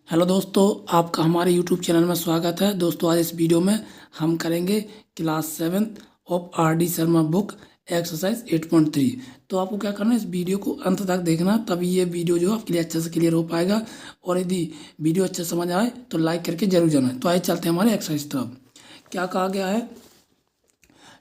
Hello दोस्तों, आपका हमारे यूट्यूब चैनल में स्वागत है। दोस्तों, आज इस वीडियो में हम करेंगे class 7 of RD. Sharma book exercise 8.3। तो आपको क्या करना है, इस वीडियो को अंत तक देखना, तभी ये वीडियो जो आपके लिए अच्छे से क्लियर हो पाएगा। और यदि वीडियो अच्छे समझ आए तो लाइक करके जरूर जाना। तो आइए चलते हैं हमारे एक्सरसाइज तरफ। क्या कहा गया है,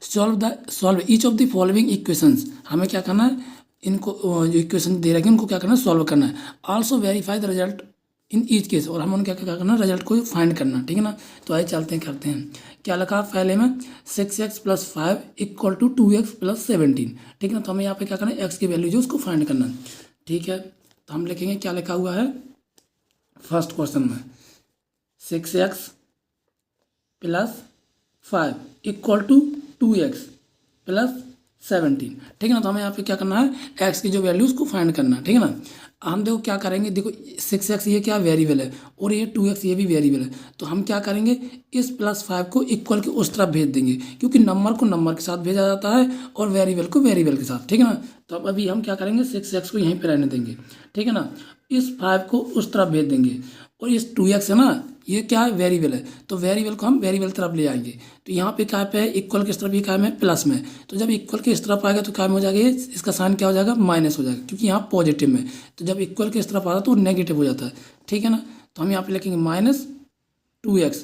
solve each of the following equations. हमें क्या करना है, इनको जो इक्वेशन दे रखे हैं उनको क्या करना है, सॉल्व करना है। Also verify the result in each case, और हम उनका क्या करना है, रिजल्ट को फाइंड करना, ठीक है ना। तो आइए चलते हैं, करते हैं। क्या लिखा पहले में, 6x + 5 = 2x + 17, ठीक है ना। तो हमें यहाँ पे क्या करना है, x की वैल्यू जो उसको फाइंड करना है, ठीक है। तो हम लिखेंगे क्या लिखा हुआ है फर्स्ट क्वेश्चन में, 6x + 5 = 2x + 17, ठीक है ना। तो हमें यहाँ पे क्या करना है, x की जो वैल्यू उसको फाइंड करना है, ठीक है ना। हम देखो क्या करेंगे, देखो 6x ये क्या वेरिएबल है, और ये 2x ये भी वेरिएबल है। तो हम क्या करेंगे, इस +5 को इक्वल के उस तरफ भेज देंगे, क्योंकि नंबर को नंबर के साथ भेजा जाता है और वेरिएबल को वेरिएबल के साथ, ठीक है ना। तो अब अभी हम क्या करेंगे, 6x को यहीं पर रहने देंगे, ठीक है ना। इस 5 को उस तरफ भेज देंगे, और इस 2x है ना, ये क्या है, वेरिएबल है। तो वेरिएबल को हम वेरिएबल तरफ ले आएंगे। तो यहाँ पे क्या पे है, इक्वल किस तरफ, ये क्या में प्लस में। तो जब इक्वल के इस तरफ आएगा तो क्या में हो जाएगा, ये इसका साइन क्या हो जाएगा, माइनस हो जाएगा, क्योंकि यहाँ पॉजिटिव में। तो जब इक्वल के इस तरफ आता है तो नेगेटिव हो जाता है, ठीक है ना। तो हम यहाँ पे लिखेंगे -2x।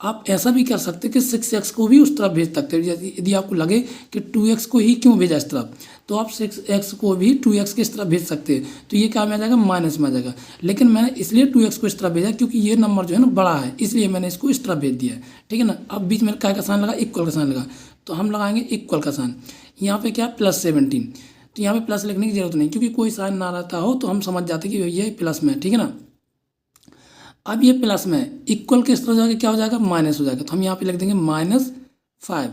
आप ऐसा भी कर सकते हैं कि 6x को भी उस तरफ भेज सकते हैं। यदि आपको लगे कि 2x को ही क्यों भेजा इस तरफ, तो आप 6x को भी 2x के इस तरफ भेज सकते हैं। तो ये क्या में आ जाएगा, माइनस में आ जाएगा। लेकिन मैंने इसलिए 2x को इस तरफ भेजा क्योंकि ये नंबर जो है ना बड़ा है, इसलिए मैंने इसको इस तरफ भेज दिया है, ठीक है ना। अब बीच में क्या का साइन लगा, इक्वल का साइन लगा, तो हम लगाएंगे इक्वल का साइन। यहाँ पे क्या +17, तो यहाँ पे प्लस लिखने की जरूरत नहीं, क्योंकि कोई साइन ना रहता हो तो हम समझ जाते कि ये प्लस में है, ठीक है ना। अब ये प्लस में इक्वल के इस तरह जाके क्या हो जाएगा, माइनस हो जाएगा। तो हम यहाँ पे लिख देंगे -5।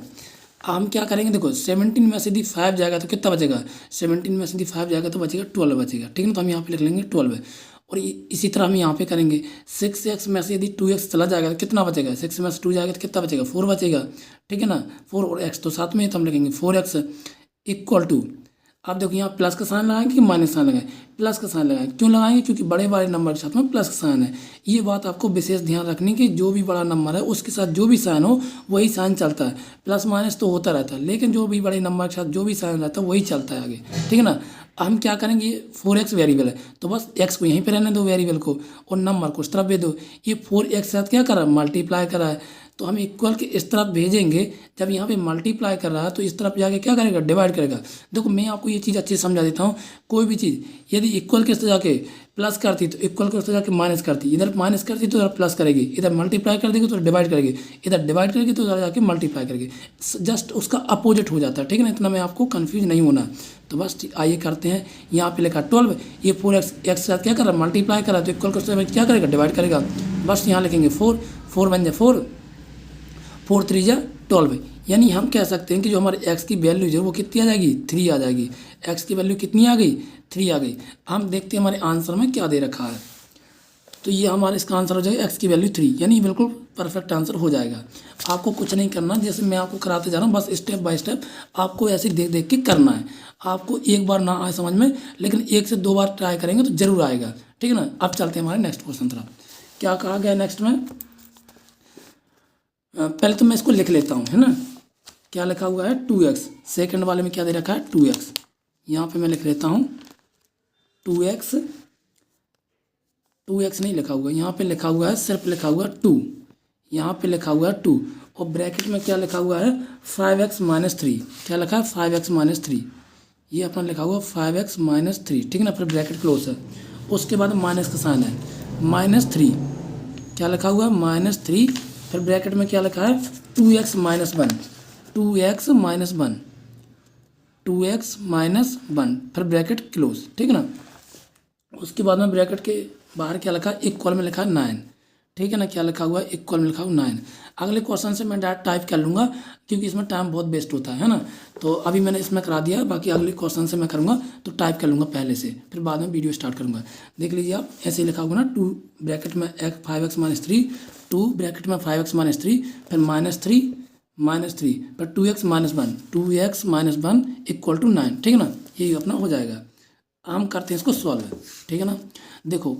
हम क्या करेंगे, देखो 17 में से यदि 5 जाएगा तो कितना बचेगा, 17 में से यदि 5 जाएगा तो बचेगा 12 बचेगा, ठीक है ना। तो हम यहाँ पे लिख लेंगे 12। और इसी तरह हम यहाँ पे करेंगे, 6x में से यदि 2x चला जाएगा तो कितना बचेगा, 6 में से 2 जाएगा तो कितना बचेगा, 4 बचेगा, ठीक है ना। 4 और x तो साथ में है, तो हम लिखेंगे 4x = आप देखो यहाँ प्लस का साइन लगाएंगे कि माइनस साइन लगाएंगे, प्लस का साइन लगाएंगे। क्यों लगाएंगे, क्योंकि बड़े बड़े नंबर के साथ में प्लस का साइन है। ये बात आपको विशेष ध्यान रखनी कि जो भी बड़ा नंबर है उसके साथ जो भी साइन हो वही साइन चलता है। प्लस माइनस तो होता रहता है, लेकिन जो भी बड़े नंबर के साथ जो भी साइन रहता है वही चलता है आगे, ठीक है ना। हम क्या करेंगे, 4x वेरिएबल है तो बस x को यहीं पे रहने दो वेरिएबल को, और नंबर को उस तरफ भेज दो। ये 4x के साथ क्या कर रहा है, मल्टीप्लाई कर रहा है, तो हम इक्वल के इस तरफ भेजेंगे। जब यहाँ पे मल्टीप्लाई कर रहा है तो इस तरफ जाके क्या करेगा, डिवाइड करेगा। देखो मैं आपको ये चीज़ अच्छे से समझा देता हूँ। कोई भी चीज़ यदि इक्वल के इस तरह जाके प्लस करती तो इक्वल के उस तरह जाके माइनस करती, इधर माइनस करती तो इधर प्लस करेगी, इधर मल्टीप्लाई कर देगी तो डिवाइड करेगी, इधर डिवाइड करेगी तो इधर जाके मल्टीप्लाई करेगी। जस्ट उसका अपोजिट हो जाता है, ठीक है ना। इतना में आपको कन्फ्यूज नहीं होना। तो बस आइए करते हैं। यहाँ पे लिखा 12, ये 4x के साथ क्या कर रहा है, मल्टीप्लाई कर रहा है, तो इक्वल के क्या करेगा, डिवाइड करेगा। बस यहाँ लिखेंगे 4, 4 × 4, 4 × 3 = 12। यानी हम कह सकते हैं कि जो हमारे x की वैल्यू जो वो कितनी आ जाएगी, 3 आ जाएगी। x की वैल्यू कितनी आ गई, 3 आ गई। हम देखते हैं हमारे आंसर में क्या दे रखा है। तो ये हमारा इसका आंसर हो जाएगा x की वैल्यू 3, यानी बिल्कुल परफेक्ट आंसर हो जाएगा। आपको कुछ नहीं करना, जैसे मैं आपको कराते जा रहा हूँ, बस स्टेप बाय स्टेप आपको ऐसे देख देख के करना है। आपको एक बार ना आए समझ में, लेकिन 1 से 2 बार ट्राई करेंगे तो जरूर आएगा, ठीक है ना। अब चलते हैं हमारे नेक्स्ट क्वेश्चन तरफ। क्या कहा गया नेक्स्ट में, पहले तो मैं इसको लिख लेता हूँ, है ना। क्या लिखा हुआ है, 2x। सेकंड वाले में क्या दे रखा है, 2x। यहाँ पे मैं लिख लेता हूँ 2x। 2x नहीं लिखा हुआ, यहाँ पे लिखा हुआ है, सिर्फ लिखा हुआ 2। यहाँ पे लिखा हुआ है 2, और ब्रैकेट में क्या लिखा हुआ है, 5x - 3। क्या लिखा है, 5x - 3। ये अपना लिखा हुआ 5x - 3, ठीक है ना। फिर ब्रैकेट क्लोज है, उसके बाद माइनस का साइन है, -3। क्या लिखा हुआ है, -3। फिर ब्रैकेट में क्या लिखा है, 2x - 1, 2x - 1, 2x - 1, फिर ब्रैकेट क्लोज, ठीक है ना। उसके बाद में ब्रैकेट के बाहर क्या लिखा है, इक्वल में लिखा है 9, ठीक है ना। क्या लिखा हुआ है, इक्वल में लिखा हुआ 9। अगले क्वेश्चन से मैं डायरेक्ट टाइप कर लूँगा, क्योंकि इसमें टाइम बहुत वेस्ट होता है ना। तो अभी मैंने इसमें करा दिया, बाकी अगले क्वेश्चन से मैं करूँगा तो टाइप कर लूँगा पहले से, फिर बाद में वीडियो स्टार्ट करूँगा। देख लीजिए आप, ऐसे लिखा होगा ना, 2 ब्रैकेट में 5x - 3, 2 ब्रैकेट में 5x - 3, फिर -3, फिर 2x - 1, 2x - 1 = 9, ठीक है ना। यही अपना हो जाएगा। हम करते हैं इसको सॉल्व, ठीक है ना। देखो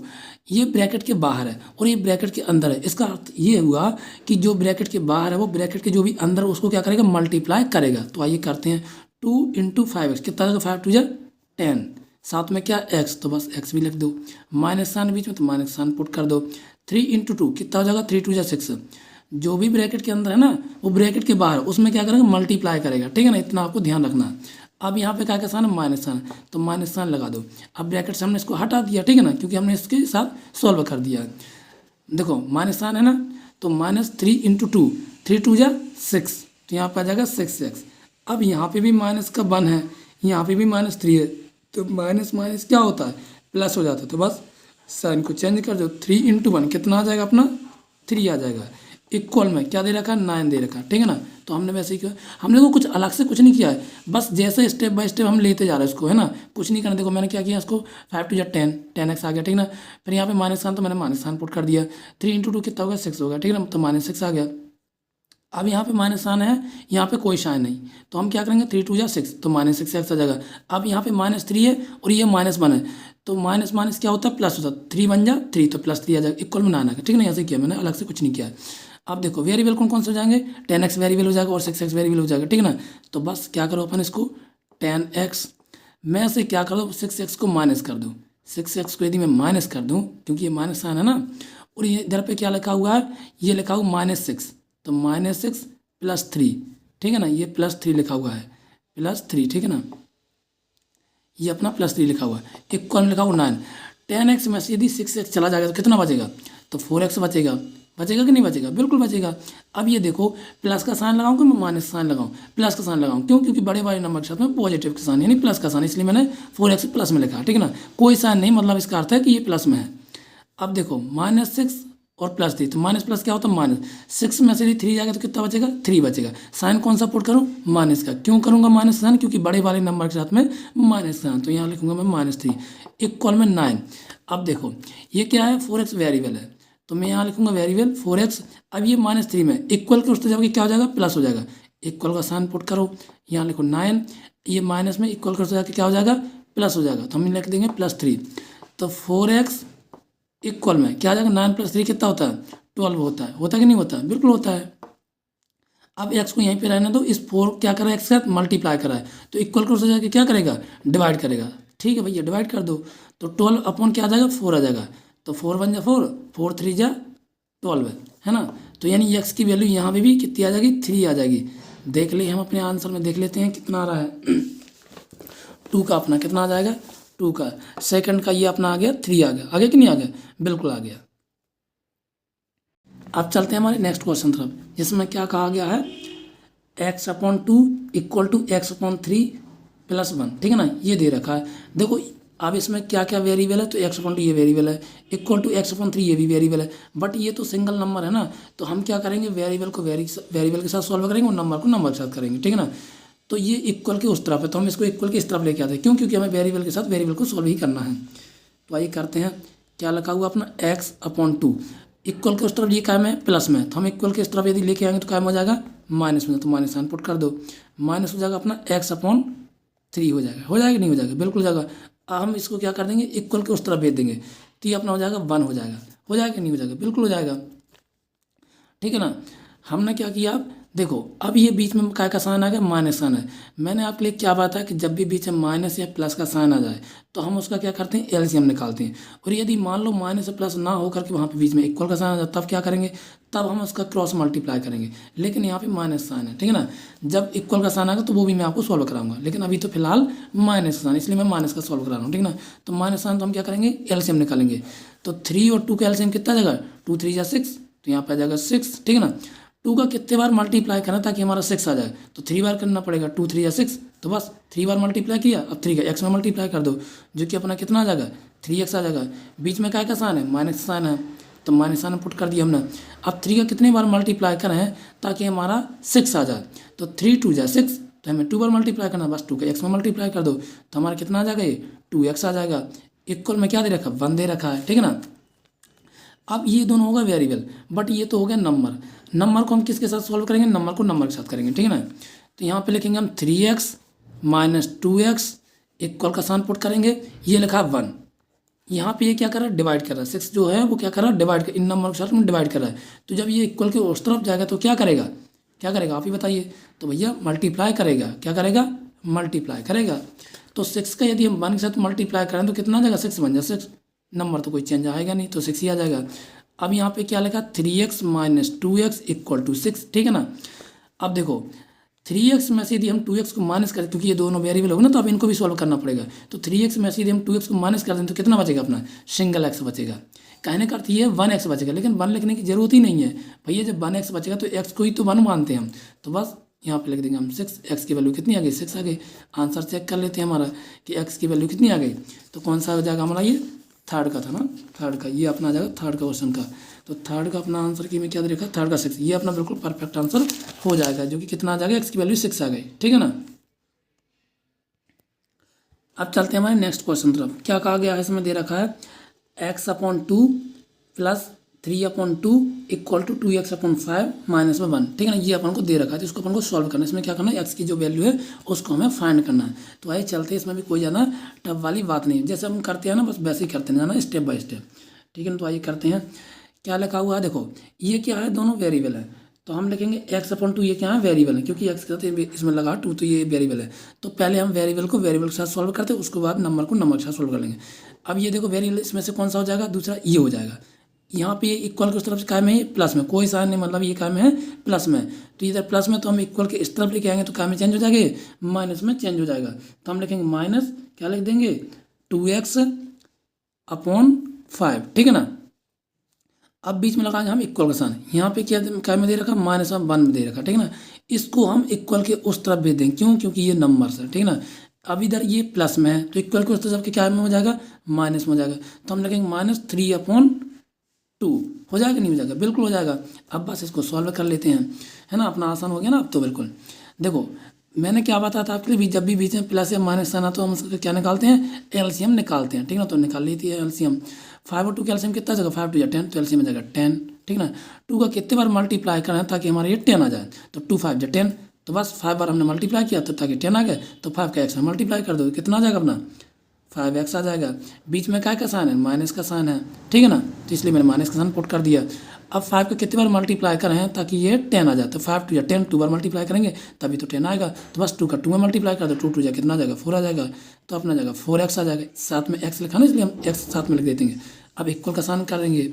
ये ब्रैकेट के बाहर है और ये ब्रैकेट के अंदर है, इसका अर्थ ये हुआ कि जो ब्रैकेट के बाहर है वो ब्रैकेट के जो भी अंदर है उसको क्या करेगा, मल्टीप्लाई करेगा। तो आइए करते हैं, 2 × 5x कितना होगा, 5 × 2 = 10, साथ में क्या x, तो बस x भी लिख दो, माइनस साइन बीच में तो माइनस साइन पुट कर दो। 3 × 2 कितना हो जाएगा, 3 × 2 = 6, जो भी ब्रैकेट के अंदर है ना वो ब्रैकेट के बाहर उसमें क्या करेगा, मल्टीप्लाई करेगा, ठीक है ना, इतना आपको ध्यान रखना। अब यहाँ पे क्या क्या साइन है, माइनस साइन, तो माइनस साइन लगा दो। अब ब्रैकेट से हमने इसको हटा दिया, ठीक है ना, क्योंकि हमने इसके साथ सॉल्व कर दिया है। देखो माइनस साइन है ना, तो -3 × 2, 3 × 2 = 6, तो यहाँ पर आ जाएगा 6x। अब यहाँ पे भी माइनस का 1 है, यहाँ पे भी -3 है, तो माइनस माइनस क्या होता है, प्लस हो जाता है। तो बस साइन को चेंज कर दो, 3 × 1 कितना आ जाएगा अपना, 3 आ जाएगा। इक्वल में क्या दे रखा है, 9 दे रखा है, ठीक है ना। तो हमने वैसे ही किया, हमने तो कुछ अलग से कुछ नहीं किया है, बस जैसे स्टेप बाय स्टेप हम लेते जा रहे हैं इसको, है ना, कुछ नहीं करना। देखो मैंने क्या किया, इसको 5 × 2 = 10, 10x आ गया, ठीक है ना। फिर यहाँ पे माइनस साइन, तो मैंने माइनस साइन पुट कर दिया। 3 × 2 कितना होगा, 6 होगा, ठीक है ना, तो -6 आ गया। अब यहाँ पे माइनस साइन है, यहाँ पे कोई साइन नहीं, तो हम क्या करेंगे, 3 × 2 = 6, तो -6x आ जाएगा। अब यहाँ पे -3 है और ये -1 है, तो माइनस माइनस क्या होता है, प्लस होता है, 3 × 1 = 3, तो +3 आ जाएगा, इक्वल में 9 आ गया, ठीक है ना। ऐसे किया मैंने, अलग से कुछ नहीं किया। अब देखो वेरिएबल कौन कौन से हो जाएंगे, 10x वेरिएबल हो जाएगा और 6x वेरिएबल हो जाएगा, ठीक है ना। तो बस क्या करो अपन इसको 10x में से क्या कर दो, 6x को माइनस कर दो। 6x को यदि मैं माइनस कर दूं, क्योंकि ये माइनस साइन है ना, और ये इधर पे क्या लिखा हुआ है, ये लिखा हुआ -6, तो -6 + 3, ठीक है ना, ये +3 लिखा हुआ है, +3, ठीक है ना, ये अपना +3 लिखा हुआ है, इक्वल में लिखा हुआ 9। 10x में से यदि 6x चला जाएगा तो कितना बचेगा, तो 4x बचेगा। बचेगा कि नहीं बचेगा, बिल्कुल बचेगा। अब ये देखो प्लस का साइन लगाऊं कि मैं माइनस साइन लगाऊं, प्लस का साइन लगाऊं, क्यों, क्योंकि बड़े वाले नंबर के साथ में पॉजिटिव का साइन यानी प्लस का साइन, इसलिए मैंने 4x प्लस में लिखा, ठीक है ना, कोई साइन नहीं, मतलब इसका अर्थ है कि ये प्लस में है। अब देखो -6 और +3, तो माइनस प्लस क्या होता है, -6 में से 3 जाएगा तो कितना बचेगा, 3 बचेगा। साइन कौन सा पुट करूँ, माइनस का, क्यों करूँगा माइनस साइन, क्योंकि बड़े वाले नंबर के साथ में माइनस साइन, तो यहाँ लिखूंगा मैं -3 इक्वल में 9। अब देखो ये क्या है, 4x वेरिएबल है, तो मैं यहाँ लिखूंगा वेरिएबल 4x। अब ये -3 में इक्वल के उस तरफ जाके क्या हो जाएगा, प्लस हो जाएगा, इक्वल का साइन पुट करो, यहाँ लिखो 9, ये माइनस में इक्वल के उस तरफ जाके क्या हो जाएगा, प्लस हो जाएगा, तो हम लिख देंगे +3। तो 4x इक्वल में क्या आ जाएगा, 9 + 3 कितना होता है, 12 होता है। होता कि नहीं होता, बिल्कुल होता है। अब x को यहीं पे रहने दो, इस 4 क्या करा है, x के साथ मल्टीप्लाई करा है, तो इक्वल के उस तरफ जाके क्या करेगा, डिवाइड करेगा, ठीक है भैया, डिवाइड कर दो, तो 12 अपॉन क्या आ जाएगा, 4 आ जाएगा, तो 4 × 1 = 4, 4 × 3 = 12, है ना। तो यानी x की वैल्यू यहाँ पे भी कितनी आ जाएगी, 3 आ जाएगी। देख ले, हम अपने आंसर में देख लेते हैं कितना आ रहा है। 2 का अपना कितना आ जाएगा, 2 का, सेकंड का ये अपना आ गया 3 आ गया, आगे कि नहीं आ गया, बिल्कुल आ गया। अब चलते हैं हमारे नेक्स्ट क्वेश्चन तरफ, जिसमें क्या कहा गया है, x/2 = x/3 + 1, ठीक है ना, ये दे रखा है। देखो अब इसमें क्या क्या वेरिएबल है, तो x/2 ये वेरिएबल है, = x/3 ये भी वेरिएबल है, बट ये तो सिंगल नंबर है ना, तो हम क्या करेंगे, वेरिएबल को वेरिएबल के साथ सॉल्व करेंगे और नंबर को नंबर के साथ करेंगे, ठीक है ना। तो ये इक्वल के उस तरफ है, तो हम इसको इक्वल के इस तरफ लेके आते हैं, क्यों, क्योंकि हमें वेरिएबल के साथ वेरिएबल को सॉल्व ही करना है। तो आइए करते हैं, क्या लिखा हुआ अपना x/2 इक्वल के उस तरफ, ये क्या में प्लस में, तो हम इक्वल के इस तरफ यदि लेके आएंगे तो क्या हो जाएगा, माइनस में, तो माइनस साइन पुट कर दो, माइनस हो जाएगा अपना x/3 हो जाएगा, हो जाएगा नहीं हो जाएगा, बिल्कुल हो जाएगा। हम इसको क्या कर देंगे, इक्वल के उस तरफ भेज देंगे, तो ये अपना हो जाएगा 1 हो जाएगा, हो जाएगा नहीं हो जाएगा, बिल्कुल हो जाएगा, ठीक है ना। हमने क्या किया, अब देखो अब ये बीच में क्या का साइन आ गया, माइनस साइन है। मैंने आपके लिए क्या बताया कि जब भी बीच में माइनस या प्लस का साइन आ जाए तो हम उसका क्या करते हैं, एलसीएम निकालते हैं। और यदि मान लो माइनस या प्लस ना होकर के वहाँ पे बीच में इक्वल का साइन आ जाए, तब क्या करेंगे, तब हम उसका क्रॉस मल्टीप्लाई करेंगे। लेकिन यहाँ पे माइनस साइन है, ठीक है ना, जब इक्वल का साइन आएगा तो वो भी मैं आपको सॉल्व कराऊंगा, लेकिन अभी तो फिलहाल माइनस साइन, इसलिए मैं माइनस का सॉल्व करा रहा हूँ, ठीक है ना। तो माइनस साइन तो हम क्या करेंगे, एलसीएम निकालेंगे। तो 3 और 2 का एलसीएम कितना आ जाएगा, 2 × 3 = 6, तो यहाँ पे आ जाएगा 6, ठीक है ना। 2 का कितने बार मल्टीप्लाई करना ताकि हमारा 6 आ जाए, तो 3 बार करना पड़ेगा, 2 × 3 = 6, तो बस 3 बार मल्टीप्लाई किया। अब 3 का x में मल्टीप्लाई कर दो, जो कि अपना कितना आ जाएगा, 3x आ जाएगा। बीच में क्या का साइन है, माइनस साइन है, तो माइनस साइन पुट कर दिया हमने। अब 3 का कितने बार मल्टीप्लाई करें ताकि हमारा 6 आ जाए, तो 3 × 2 = 6, तो हमें 2 बार मल्टीप्लाई करना, बस 2 का x में मल्टीप्लाई कर दो, तो हमारा कितना आ जाएगा, ये 2x आ जाएगा। इक्वल में क्या दे रखा, 1 दे रखा है, ठीक है ना। अब ये दोनों होगा वेरिएबल, बट ये तो हो गया नंबर। नंबर को हम किसके साथ सॉल्व करेंगे, नंबर को नंबर के साथ करेंगे, ठीक है ना। तो यहाँ पे लिखेंगे हम 3x - 2x इक्वल का साइन पुट करेंगे, ये लिखा 1, यहाँ पे ये क्या कर रहा है, डिवाइड कर रहा है, 6 जो है वो क्या कर रहा है, डिवाइड कर, इन नंबर के साथ में डिवाइड कर रहा है। तो जब ये इक्वल के उस तरफ जाएगा तो क्या करेगा, क्या करेगा आप ही बताइए। तो भैया मल्टीप्लाई करेगा, क्या करेगा, मल्टीप्लाई करेगा। तो 6 का यदि हम 1 के साथ मल्टीप्लाई करें तो कितना आ जाएगा, 6 बन जाए 6, नंबर तो कोई चेंज आएगा नहीं, तो 6 ही आ जाएगा। अब यहाँ पे क्या लिखा, 3x - 2x = 6, ठीक है ना। अब देखो 3x में से यदि हम 2x को माइनस करें, क्योंकि ये दोनों वेरिएबल होगा ना, तो अब इनको भी सॉल्व करना पड़ेगा। तो 3x में से यदि हम 2x को माइनस कर दें तो कितना बचेगा, अपना सिंगल x बचेगा। कहने का अर्थ ये 1x बचेगा, लेकिन 1 लिखने की जरूरत ही नहीं है भैया, जब 1x बचेगा तो x को ही तो 1 मानते हैं हम, तो बस यहाँ पे लिख देंगे हम 6, x की वैल्यू कितनी आ गई, 6 आ गई। आंसर चेक कर लेते हैं हमारा कि x की वैल्यू कितनी आ गई। तो कौन सा हो जाएगा हमारा, ये थर्ड का था ना, थर्ड का, ये अपना आ जाएगा थर्ड का क्वेश्चन का। तो थर्ड का अपना आंसर की मैं क्या देखा, थर्ड का 6, ये अपना बिल्कुल परफेक्ट आंसर हो जाएगा, जो कि कितना आ जाएगा, x की वैल्यू 6 आ गई, ठीक है ना। अब चलते हैं हमारे नेक्स्ट क्वेश्चन तरफ। क्या कहा गया है, इसमें दे रखा है x/2 + 3/2 = 2x/5 - 1, ठीक है ना। ये अपन को दे रखा है, तो इसको अपन को सॉल्व करना है। इसमें क्या करना है, x की जो वैल्यू है उसको हमें फाइंड करना है। तो आइए चलते हैं, इसमें भी कोई ज़्यादा टफ वाली बात नहीं है, जैसे हम करते हैं ना, बस वैसे ही करते हैं जाना, स्टेप बाय स्टेप, ठीक है ना। तो आइए करते हैं, क्या लिखा हुआ है, देखो ये क्या है, दोनों वेरिएबल है, तो हम लिखेंगे x/2, ये क्या है, वेरिएबल है, क्योंकि x के साथ इसमें लगा 2, तो ये वेरिएबल है। तो पहले हम वेरिएबल को वेरिएबल के साथ सॉल्व करते हैं, उसके बाद नंबर को नंबर के साथ सॉल्व कर लेंगे। अब ये देखो वेरिएबल इसमें से कौन सा हो जाएगा, दूसरा ये हो जाएगा। यहाँ पे इक्वल के उस तरफ से काय में है, प्लस में, कोई साइन नहीं, मतलब ये काय में है, प्लस में। तो इधर प्लस में, तो हम इक्वल के इस तरफ लेके आएंगे तो काय में चेंज हो जाएगा, माइनस में चेंज हो जाएगा। तो हम लिखेंगे माइनस, क्या लिख देंगे, 2x/5, ठीक है ना। अब बीच में लगाएंगे हम इक्वल का साइन, यहाँ पे क्या में दे रखा, -1 में दे रखा, ठीक है ना। इसको हम इक्वल के उस तरफ भेज देंगे, क्यों, क्योंकि ये नंबर्स है, ठीक है ना। अब इधर ये प्लस में है, तो इक्वल के उस तरफ के क्या में हो जाएगा, माइनस में हो जाएगा। तो हम लिखेंगे -3/2, हो जाएगा, नहीं हो जाएगा, बिल्कुल हो जाएगा। अब बस इसको सॉल्व कर लेते हैं, है ना, अपना आसान हो गया ना अब तो बिल्कुल। देखो मैंने क्या बताया था आपके लिए, जब भी बीच में प्लस या माइनस आना तो हम उसका क्या निकालते हैं, एलसीएम निकालते हैं, ठीक है ना। तो निकाल लेती है एलसीएम, 5 और 2 का एलसीएम कितना जाएगा, 5 × 2 = 10, तो एलसीएम में जाएगा 10, ठीक ना। 2 का कितने बार मल्टीप्लाई करना है ताकि हमारा ये 10 आ जाए, तो 2 × 5 = 10, तो बस 5 बार हमने मल्टीप्लाई किया तो ताकि 10 आ गए, तो 5 का x में मल्टीप्लाई कर दो, कितना आ जाएगा अपना 5x आ जाएगा। बीच में क्या का साइन है, माइनस का साइन है, ठीक है ना, तो इसलिए मैंने माइनस का साइन पुट कर दिया। अब 5 का कितने बार मल्टीप्लाई करें ताकि ये 10 आ जाए, तो 5 × 2 = 10, 2 बार मल्टीप्लाई करेंगे तभी तो 10 आएगा। तो बस 2 का 2 में मल्टीप्लाई कर दो, 2 × 2 = कितना आ जाएगा, 4 आ जाएगा। तो अपना जाएगा 4x आ जाएगा, साथ में x लिखा ना, इसलिए हम x साथ में लिख देते हैं। अब इक्वल का साइन करेंगे,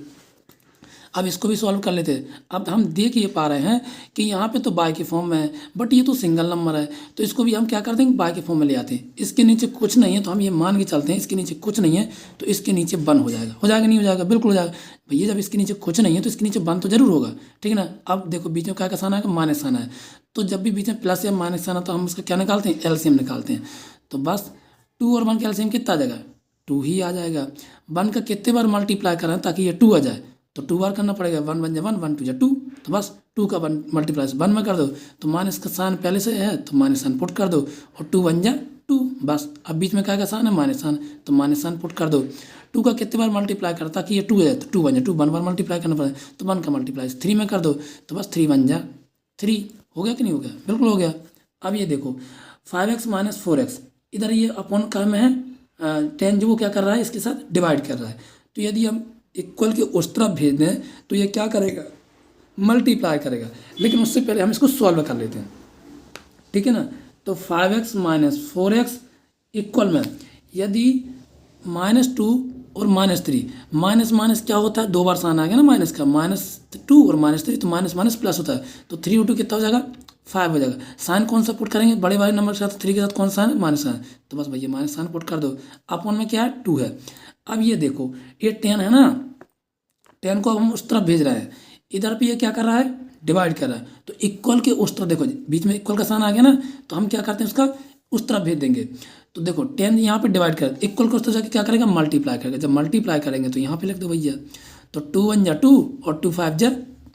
अब इसको भी सॉल्व कर लेते हैं। अब हम देख ये पा रहे हैं कि यहाँ पे तो बाय के फॉर्म में है, बट ये तो सिंगल नंबर है, तो इसको भी हम क्या कर देंगे, बाय के फॉर्म में ले आते हैं। इसके नीचे कुछ नहीं है, तो हम ये मान के चलते हैं इसके नीचे कुछ नहीं है, तो इसके नीचे 1 हो जाएगा, हो जाएगा, नहीं हो जाएगा, बिल्कुल हो जाएगा भैया। जब इसके नीचे कुछ नहीं है तो इसके नीचे 1 तो जरूर होगा, ठीक है ना। अब देखो बीच में क्या का साइन आएगा, माइनस आना है, तो जब भी बीच में प्लस या माइनस आना तो हम उसका क्या निकालते हैं, एलसीएम निकालते हैं। तो बस 2 और 1 का एलसीएम कितना आ जाएगा, 2 ही आ जाएगा। 1 का कितने बार मल्टीप्लाई करें ताकि ये 2 आ जाए, तो 2 बार करना पड़ेगा, 1 × 1 = 1, 1 × 2 = 2, तो बस 2 का 1 मल्टीप्लाई 1 में कर दो, तो माइनस का साइन पहले से है तो माइनस साइन पुट कर दो, और 2 × 1 = 2, बस। अब बीच में क्या का साइन है, माइनस साइन, तो माइनस साइन पुट कर दो। 2 का कितने बार मल्टीप्लाई करता कि ये 2 है, तो 2 × 1 = 2, 1 बार मल्टीप्लाई करना पड़ेगा, तो 1 का मल्टीप्लाई 3 में कर दो, तो बस 3 × 1 = 3, हो गया कि नहीं हो गया, बिल्कुल हो गया। अब ये देखो 5x - 4x, इधर ये अपॉन का में है 10, जो वो क्या कर रहा है, इसके साथ डिवाइड कर रहा है। तो यदि हम इक्वल के उस तरफ भेज दें तो ये क्या करेगा, मल्टीप्लाई करेगा, लेकिन उससे पहले हम इसको सॉल्व कर लेते हैं, ठीक है ना। तो 5x - 4x इक्वल में यदि -2 और -3, माइनस माइनस क्या होता है, 2 बार साइन आ गया ना माइनस का, -2 और -3, तो माइनस माइनस प्लस होता है, तो 3 × 2 कितना हो जाएगा, 5 हो जाएगा। साइन कौन सा पुट करेंगे, बड़े वाले नंबर के साथ 3 के साथ कौन सा है, माइनस साइन, तो बस भैया माइनस साइन पुट कर दो। अपन में क्या है, 2 है। अब ये देखो ये 10 है ना, 10 को हम उस तरफ भेज रहे हैं, इधर पे ये क्या कर रहा है, डिवाइड कर रहा है, तो इक्वल के उस तरफ, देखो बीच में इक्वल का साइन आ गया ना, तो हम क्या करते हैं उसका उस तरफ भेज देंगे। तो देखो 10 यहाँ पे डिवाइड कर, इक्वल को उस तरफ जाके क्या करेगा, मल्टीप्लाई करेगा। जब मल्टीप्लाई करेंगे तो यहाँ पे लिख दो भैया, तो 2 × 1 = 2 और 2 × 5 =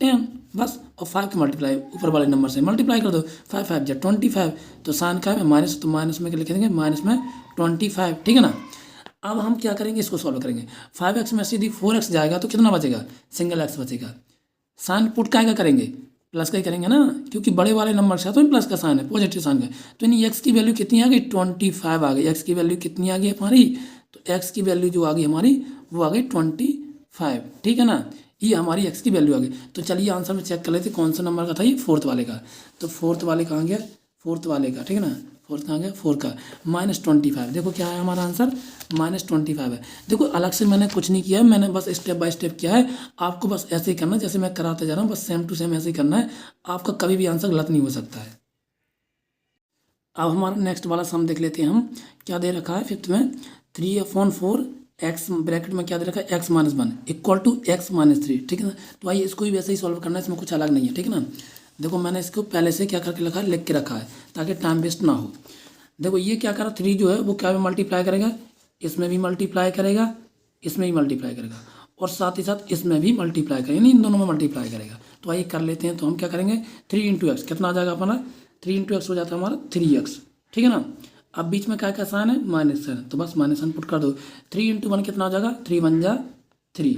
10, बस। और 5 का मल्टीप्लाई ऊपर वाले नंबर से मल्टीप्लाई कर दो, 5 × 5 = 25, तो साइन का है माइनस, तो माइनस में लिख देंगे माइनस में 25, ठीक है ना। अब हम क्या करेंगे, इसको सॉल्व करेंगे। 5x में से यदि 4x जाएगा तो कितना बचेगा, सिंगल x बचेगा। साइन पुट का करेंगे, प्लस का ही करेंगे ना, क्योंकि बड़े वाले नंबर के साथ में प्लस का साइन है, पॉजिटिव साइन का। तो यानी एक्स की वैल्यू कितनी आ गई, 25 आ गई। एक्स की वैल्यू कितनी आ गई हमारी, तो एक्स की वैल्यू जो आ गई हमारी वो आ गई 25, ठीक है ना। ये हमारी एक्स की वैल्यू आ गई। तो चलिए आंसर में चेक कर लेते कौन सा नंबर का था ये, फोर्थ वाले का। तो फोर्थ वाले कहाँ गया, फोर्थ वाले का, ठीक है ना। फोर्थ कहाँ गया, फोर का -25। देखो क्या है हमारा आंसर, -25 है। देखो अलग से मैंने कुछ नहीं किया है, मैंने बस स्टेप बाय स्टेप किया है। आपको बस ऐसे ही करना है जैसे मैं कराते जा रहा हूँ, बस सेम टू सेम ऐसे ही करना है। आपका कभी भी आंसर गलत नहीं हो सकता है। अब हमारा नेक्स्ट वाला सम देख लेते हैं हम, क्या दे रखा है फिफ्थ में, 3/4 एक्स ब्रैकेट में क्या दे रखा है, x-1 इक्वल टू x-3, ठीक है ना। तो आइए इसको भी वैसे ही सॉल्व करना है, इसमें कुछ अलग नहीं है, ठीक है ना। देखो मैंने इसको पहले से क्या करके रखा है, लिख के रखा है ताकि टाइम वेस्ट ना हो। देखो ये क्या करा, 3 जो है वो क्या में मल्टीप्लाई करेगा, इसमें भी मल्टीप्लाई करेगा, इसमें भी मल्टीप्लाई करेगा, और साथ ही साथ इसमें भी मल्टीप्लाई करेगा, यानी इन दोनों में मल्टीप्लाई करेगा। तो आइए कर लेते हैं। तो हम क्या करेंगे, 3 × x कितना आ जाएगा अपना, 3 × x हो जाता है हमारा 3x, ठीक है ना। अब बीच में क्या क्या साइन है, माइनस साइन, तो बस माइनस साइन पुट कर दो। 3 × 1 कितना हो जाएगा, 3 × 1 = 3।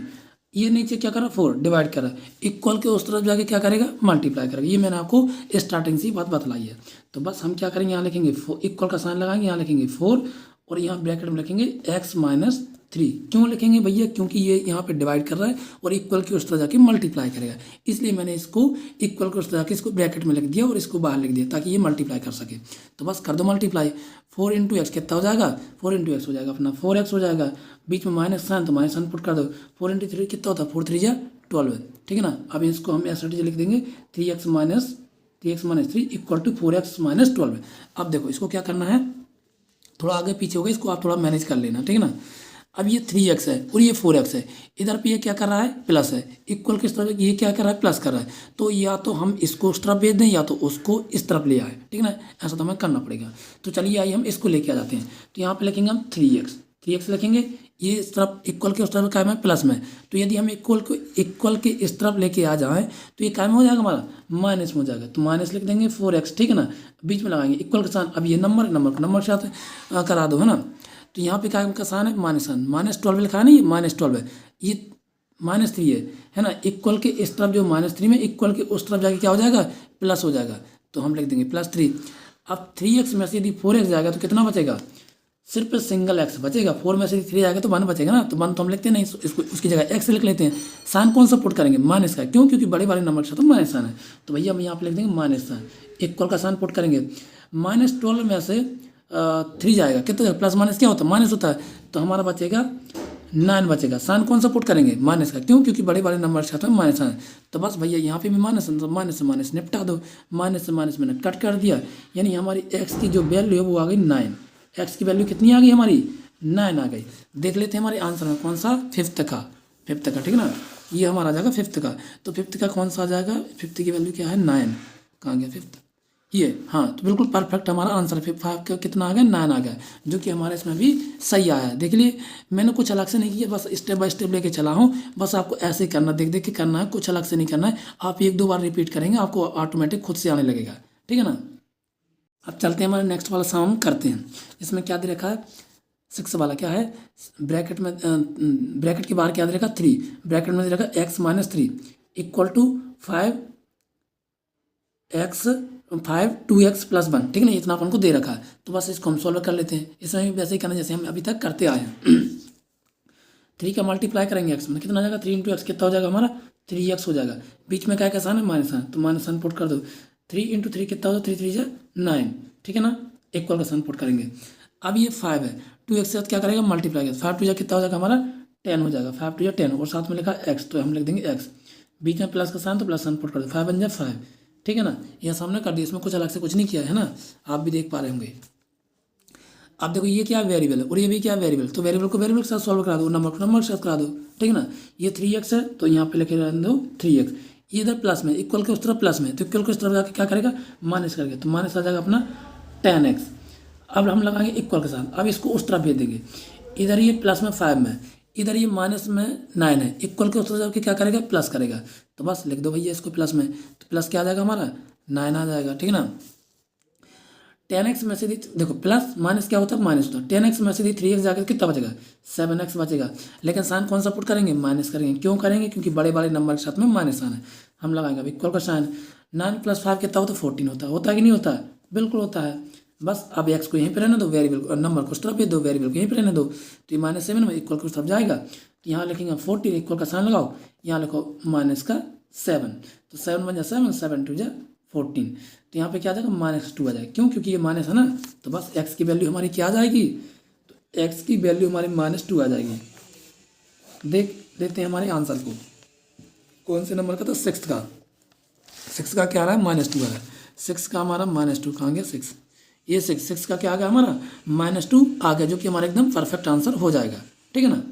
ये नीचे क्या करा, 4 डिवाइड करा, इक्वल के उस तरफ जाके क्या करेगा, मल्टीप्लाई करेगा। ये मैंने आपको स्टार्टिंग से बात बतलाई है। तो बस हम क्या करेंगे, यहाँ लिखेंगे इक्वल का साइन लगाएंगे, यहाँ लिखेंगे 4, और यहाँ ब्रैकेट में लिखेंगे x-3। क्यों लिखेंगे भैया, क्योंकि ये यहाँ पे डिवाइड कर रहा है और इक्वल की उस तरह जाके मल्टीप्लाई करेगा, इसलिए मैंने इसको इक्वल की उस तरह जाके इसको ब्रैकेट में लिख दिया और इसको बाहर लिख दिया ताकि ये मल्टीप्लाई कर सके। तो बस कर दो मल्टीप्लाई, 4 × x कितना हो जाएगा, 4 × x हो जाएगा अपना 4x हो जाएगा, बीच में माइनस साइन तो माइनस साइन पुट कर दो, 4 × 3 कितना होता है, 4 × 3 = 12, ठीक है ना। अब इसको हम ऐसे लिख देंगे 3x-3 इक्वल टू 4x-12। अब देखो इसको क्या करना है, थोड़ा आगे पीछे हो गया, इसको आप थोड़ा मैनेज कर लेना, ठीक है ना। अब ये 3x है और ये 4x है, इधर पे ये क्या कर रहा है, प्लस है, इक्वल किस तरफ, ये क्या कर रहा है, प्लस कर रहा है। तो या तो हम इसको उस तरफ भेज दें या तो उसको इस तरफ ले आए, ठीक है ना, ऐसा तो हमें करना पड़ेगा। तो चलिए आइए हम इसको लेके आ जाते हैं। तो यहाँ पे लिखेंगे हम 3x लिखेंगे, ये इस तरफ इक्वल के उस तरफ क्या है, प्लस में। तो यदि हम इक्वल के इस तरफ लेके आ जाएँ तो ये क्या में हो जाएगा, हमारा माइनस में हो जाएगा। तो माइनस लिख देंगे 4x, ठीक है ना, बीच में लगाएंगे इक्वल का साइन। अब ये नंबर को नंबर के साथ करा दो, है ना। तो यहाँ पे क्या का साइन है, -12 लिखा है ना, ये -12 है, ये -3 है ना। इक्वल के इस तरफ जो -3 में, इक्वल के उस तरफ जाके क्या हो जाएगा, प्लस हो जाएगा। तो हम लिख देंगे +3। अब 3x में से यदि 4x जाएगा तो कितना बचेगा, सिर्फ सिंगल x बचेगा। 4 में से 3 जाएगा तो 1 बचेगा ना, तो 1 तो हम लिखते नहीं, इसको उसकी जगह x लिख लेते हैं। साइन कौन सा पुट करेंगे, माइनस का, क्यों, क्योंकि बड़े वाले नंबर के साथ तो माइनस साइन है। तो भैया हम यहाँ पे लिख देंगे माइनस साइन, इक्वल का साइन पुट करेंगे, -12 में से 3 जाएगा, कितना जाएगा, प्लस माइनस क्या होता है, माइनस होता है। तो हमारा बचेगा 9 बचेगा। साइन कौन सा पुट करेंगे, माइनस का, क्यों, क्योंकि बड़े वाले नंबर के साथ में माइनस है। तो बस भैया यहाँ पे भी माइनस है, तो माइनस से माइनस निपटा दो, माइनस से माइनस मैंने कट कर दिया, यानी हमारी x की जो वैल्यू है वो आ गई 9। x की वैल्यू कितनी आ गई हमारी, 9 आ गई। देख लेते हैं हमारे आंसर में कौन सा, फिफ्थ का, ठीक है ना। ये हमारा आ जाएगा फिफ्थ का। तो फिफ्थ का कौन सा आ जाएगा, फिफ्थ की वैल्यू क्या है, 9। कहाँ गया फिफ्थ, ये, हाँ, तो बिल्कुल परफेक्ट हमारा आंसर 5 का कितना आ गया, 9 आ गया, जो कि हमारे इसमें भी सही आया है। देख लिए, मैंने कुछ अलग से नहीं किया, बस स्टेप बाय स्टेप लेके चला हूँ। बस आपको ऐसे ही करना, देख देख के करना है, कुछ अलग से नहीं करना है। आप 1-2 बार रिपीट करेंगे, आपको ऑटोमेटिक खुद से आने लगेगा, ठीक है ना। अब चलते हैं हमारे नेक्स्ट वाला सम करते हैं। इसमें क्या दे रखा है, 6 वाला क्या है, ब्रैकेट में ब्रैकेट के बाहर क्या दे रखा, 3, ब्रैकेट में दे रखा x-3 इक्वल टू 2x + 1, ठीक है ना, इतना अपन को दे रखा है। तो बस इसको हम सॉल्व कर लेते हैं। इसमें भी वैसे ही करना जैसे हम अभी तक करते आए हैं। 3 का मल्टीप्लाई करेंगे x में, कितना आ जाएगा, 3 × x कितना हो जाएगा हमारा, 3x हो जाएगा। बीच में क्या क्या साइन है, माइनस साइन, तो माइनस साइन पुट कर दो। 3 × 3 कितना होगा, 3 × 3 = 9, ठीक है ना, इक्वल का साइन पुट करेंगे। अब ये 5 है, 2x के साथ क्या करेगा, मल्टीप्लाई करेगा, 5 × 2 कितना हो जाएगा हमारा, 10 हो जाएगा, 5 × 2 = 10, और साथ में लिखा x, तो हम लिख देंगे x, बीच में प्लस का साइन तो प्लस साइन पुट कर दो, 5 × 5, ठीक है ना। यह सामने कर दिया, इसमें कुछ अलग से कुछ नहीं किया है ना, आप भी देख पा रहे होंगे। अब देखो ये क्या वेरिएबल है और ये भी क्या वेरिएबल, तो वेरिएबल को वेरिएबल के साथ सॉल्व करा दो, नंबर को नंबर के साथ करा दो, ठीक है ना। ये 3x है तो यहाँ पे लिखे रहने दो 3x, ये इधर प्लस में, इक्वल के उस तरफ प्लस में, तो इक्वल के उस तरफ जाके क्या करेगा, माइनस करेगा, तो माइनस आ जाएगा अपना 10x। अब हम लगाएंगे इक्वल के साथ, अब इसको उस तरफ भेज देंगे, इधर ये प्लस में 5 में, इधर ये माइनस में 9 है, इक्वल के उस तरफ जाके क्या करेगा, प्लस करेगा। तो बस लिख दो भैया इसको प्लस में, तो प्लस क्या आ जाएगा हमारा, 9 आ जाएगा, ठीक है ना। 10x में से देखो प्लस माइनस क्या होता है, माइनस होता है। 10x में से 3x जाकर कितना बचेगा, 7x बचेगा। लेकिन साइन कौन सा पुट करेंगे, माइनस करेंगे। क्यों करेंगे, क्योंकि बड़े बड़े नंबर के साथ में माइनस आना है। हम लगाएंगे अब इक्वल का साइन। 9 + 5 कितना होता है, 14 होता है कि नहीं होता है, बिल्कुल होता है। बस अब एक्स को यहीं पर रहने दो, वेरिएबल नंबर को उस तरफ भेज दो, वेरिएबल को यहीं पर रहने दो। तो ये -7 में इक्वल को उस तरफ जाएगा, तो यहाँ लिखेंगे 14, इक्वल का साइन लगाओ, यहाँ लिखो -7, तो 7 बन जाए 7, 7 2 जा 14, तो यहाँ पे क्या आ जाएगा, -2 आ जाएगा। क्यों, क्योंकि ये माइनस है ना, तो बस एक्स की वैल्यू हमारी क्या आ जाएगी, तो एक्स की वैल्यू हमारी -2 आ जाएगी। देखते हैं हमारे आंसर को, कौन से नंबर का था, 6 का। 6 का क्या आ रहा है, -2 आ रहा है। 6 का हमारा -2 कहाँ गया, 6, ये 6 का क्या आ गया हमारा, -2 आ गया, जो कि हमारा एकदम परफेक्ट आंसर हो जाएगा। ठीक है ना।